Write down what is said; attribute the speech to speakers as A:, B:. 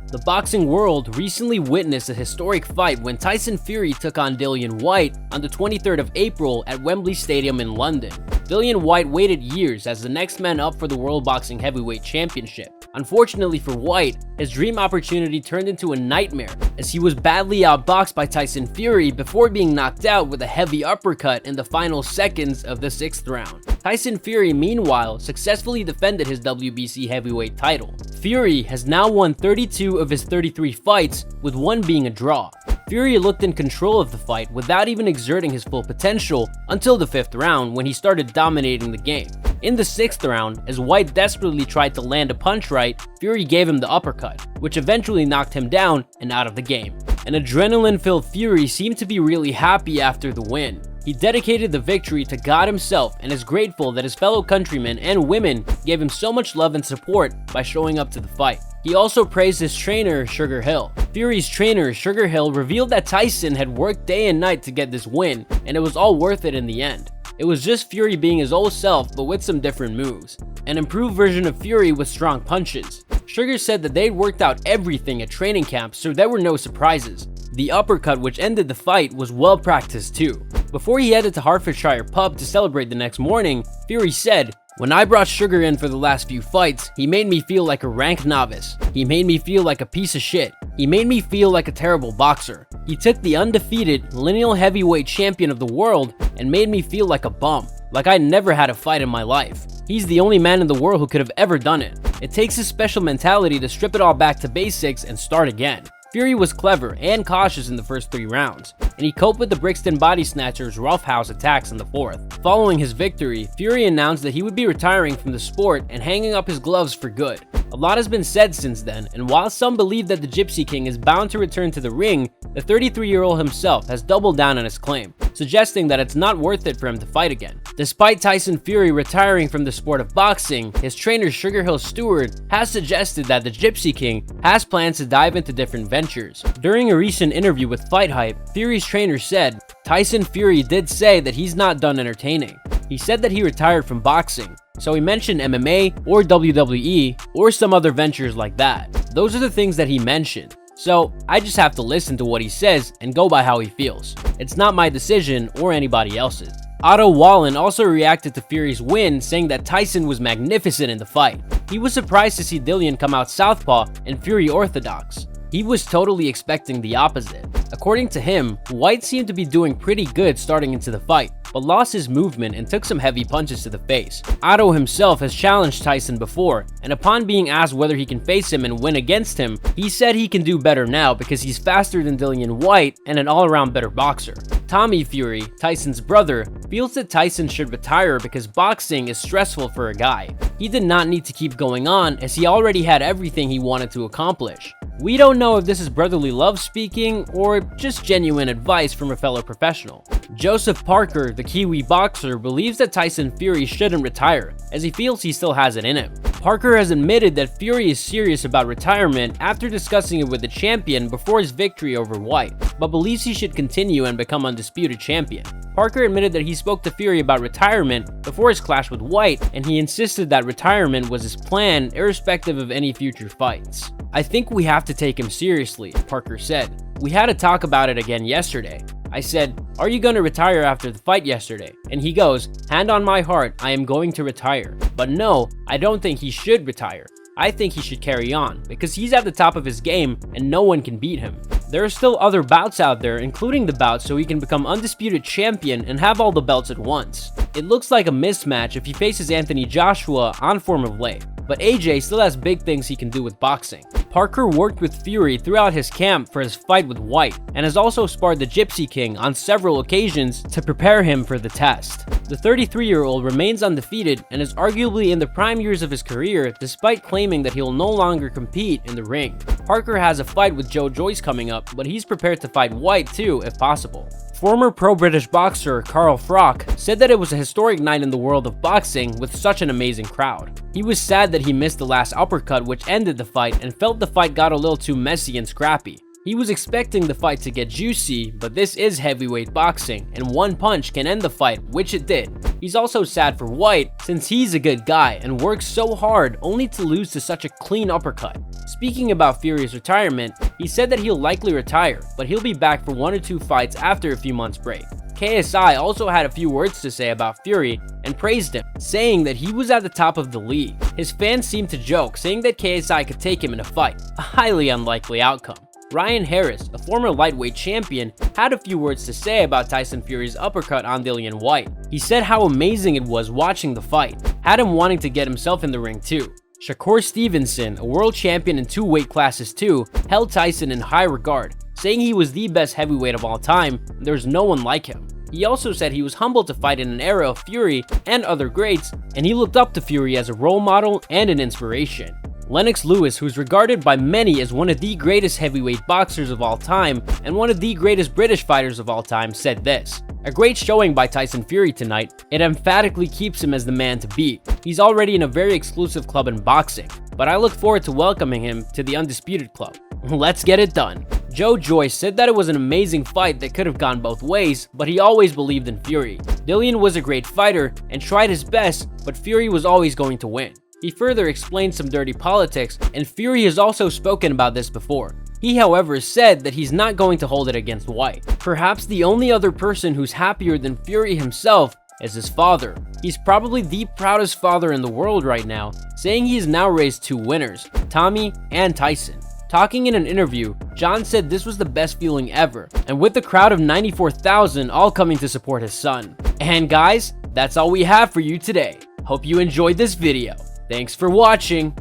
A: The boxing world recently witnessed a historic fight when Tyson Fury took on Dillian Whyte on the 23rd of April at Wembley Stadium in London. Dillian Whyte waited years as the next man up for the World Boxing Heavyweight Championship. Unfortunately for Whyte, his dream opportunity turned into a nightmare as he was badly outboxed by Tyson Fury before being knocked out with a heavy uppercut in the final seconds of the 6th round. Tyson Fury, meanwhile, successfully defended his WBC heavyweight title. Fury has now won 32 of his 33 fights, with one being a draw. Fury looked in control of the fight without even exerting his full potential until the 5th round when he started dominating the game. In the 6th round, as Whyte desperately tried to land a punch right, Fury gave him the uppercut, which eventually knocked him down and out of the game. An adrenaline-filled Fury seemed to be really happy after the win. He dedicated the victory to God himself and is grateful that his fellow countrymen and women gave him so much love and support by showing up to the fight. He also praised his trainer, Sugar Hill. Fury's trainer, Sugar Hill, revealed that Tyson had worked day and night to get this win, and it was all worth it in the end. It was just Fury being his old self, but with some different moves. An improved version of Fury with strong punches. Sugar said that they'd worked out everything at training camp, so there were no surprises. The uppercut which ended the fight was well practiced too. Before he headed to Hertfordshire pub to celebrate the next morning, Fury said, "When I brought Sugar in for the last few fights, he made me feel like a rank novice. He made me feel like a piece of shit. He made me feel like a terrible boxer. He took the undefeated lineal heavyweight champion of the world and made me feel like a bum, like I never had a fight in my life. He's the only man in the world who could have ever done it. It takes a special mentality to strip it all back to basics and start again." Fury was clever and cautious in the first 3 rounds, and he coped with the Brixton body snatcher's roughhouse attacks in the 4th. Following his victory, Fury announced that he would be retiring from the sport and hanging up his gloves for good. A lot has been said since then, and while some believe that the Gypsy King is bound to return to the ring, the 33-year-old himself has doubled down on his claim, suggesting that it's not worth it for him to fight again. Despite Tyson Fury retiring from the sport of boxing, his trainer Sugar Hill Stewart has suggested that the Gypsy King has plans to dive into different ventures. During a recent interview with Fight Hype, Fury's trainer said, "Tyson Fury did say that he's not done entertaining. He said that he retired from boxing, so he mentioned MMA or WWE or some other ventures like that. Those are the things that he mentioned. So I just have to listen to what he says and go by how he feels. It's not my decision or anybody else's." Otto Wallen also reacted to Fury's win, saying that Tyson was magnificent in the fight. He was surprised to see Dillian come out southpaw and Fury orthodox. He was totally expecting the opposite. According to him, Whyte seemed to be doing pretty good starting into the fight, but lost his movement and took some heavy punches to the face. Otto himself has challenged Tyson before, and upon being asked whether he can face him and win against him, he said he can do better now because he's faster than Dillian Whyte and an all-around better boxer. Tommy Fury, Tyson's brother, feels that Tyson should retire because boxing is stressful for a guy. He did not need to keep going on as he already had everything he wanted to accomplish. We don't know if this is brotherly love speaking or just genuine advice from a fellow professional. Joseph Parker, the Kiwi boxer, believes that Tyson Fury shouldn't retire, as he feels he still has it in him. Parker has admitted that Fury is serious about retirement after discussing it with the champion before his victory over Whyte, but believes he should continue and become undisputed champion. Parker admitted that he spoke to Fury about retirement before his clash with Whyte, and he insisted that retirement was his plan irrespective of any future fights. "I think we have to take him seriously," Parker said. "We had a talk about it again yesterday. I said, 'Are you going to retire after the fight yesterday?' And he goes, 'Hand on my heart, I am going to retire. But no, I don't think he should retire. I think he should carry on, because he's at the top of his game and no one can beat him. There are still other bouts out there, including the bout so he can become undisputed champion and have all the belts at once. It looks like a mismatch if he faces Anthony Joshua on form of late, but AJ still has big things he can do with boxing." Parker worked with Fury throughout his camp for his fight with Whyte, and has also sparred the Gypsy King on several occasions to prepare him for the test. The 33-year-old remains undefeated and is arguably in the prime years of his career, despite claiming that he'll no longer compete in the ring. Parker has a fight with Joe Joyce coming up, but he's prepared to fight Whyte too if possible. Former pro-British boxer Carl Froch said that it was a historic night in the world of boxing with such an amazing crowd. He was sad that he missed the last uppercut which ended the fight and felt the fight got a little too messy and scrappy. He was expecting the fight to get juicy, but this is heavyweight boxing, and one punch can end the fight, which it did. He's also sad for Whyte, since he's a good guy and works so hard only to lose to such a clean uppercut. Speaking about Fury's retirement, he said that he'll likely retire, but he'll be back for 1 or 2 fights after a few months break. KSI also had a few words to say about Fury and praised him, saying that he was at the top of the league. His fans seemed to joke, saying that KSI could take him in a fight, a highly unlikely outcome. Ryan Harris, a former lightweight champion, had a few words to say about Tyson Fury's uppercut on Dillian Whyte. He said how amazing it was watching the fight, had him wanting to get himself in the ring too. Shakur Stevenson, a world champion in 2 weight classes too, held Tyson in high regard, saying he was the best heavyweight of all time and there's no one like him. He also said he was humbled to fight in an era of Fury and other greats, and he looked up to Fury as a role model and an inspiration. Lennox Lewis, who's regarded by many as one of the greatest heavyweight boxers of all time and one of the greatest British fighters of all time, said this: "A great showing by Tyson Fury tonight. It emphatically keeps him as the man to beat. He's already in a very exclusive club in boxing, but I look forward to welcoming him to the Undisputed Club. Let's get it done." Joe Joyce said that it was an amazing fight that could have gone both ways, but he always believed in Fury. Dillian was a great fighter and tried his best, but Fury was always going to win. He further explained some dirty politics, and Fury has also spoken about this before. He, however, said that he's not going to hold it against Whyte. Perhaps the only other person who's happier than Fury himself is his father. He's probably the proudest father in the world right now, saying he has now raised 2 winners, Tommy and Tyson. Talking in an interview, John said this was the best feeling ever, and with the crowd of 94,000 all coming to support his son. And guys, that's all we have for you today. Hope you enjoyed this video. Thanks for watching.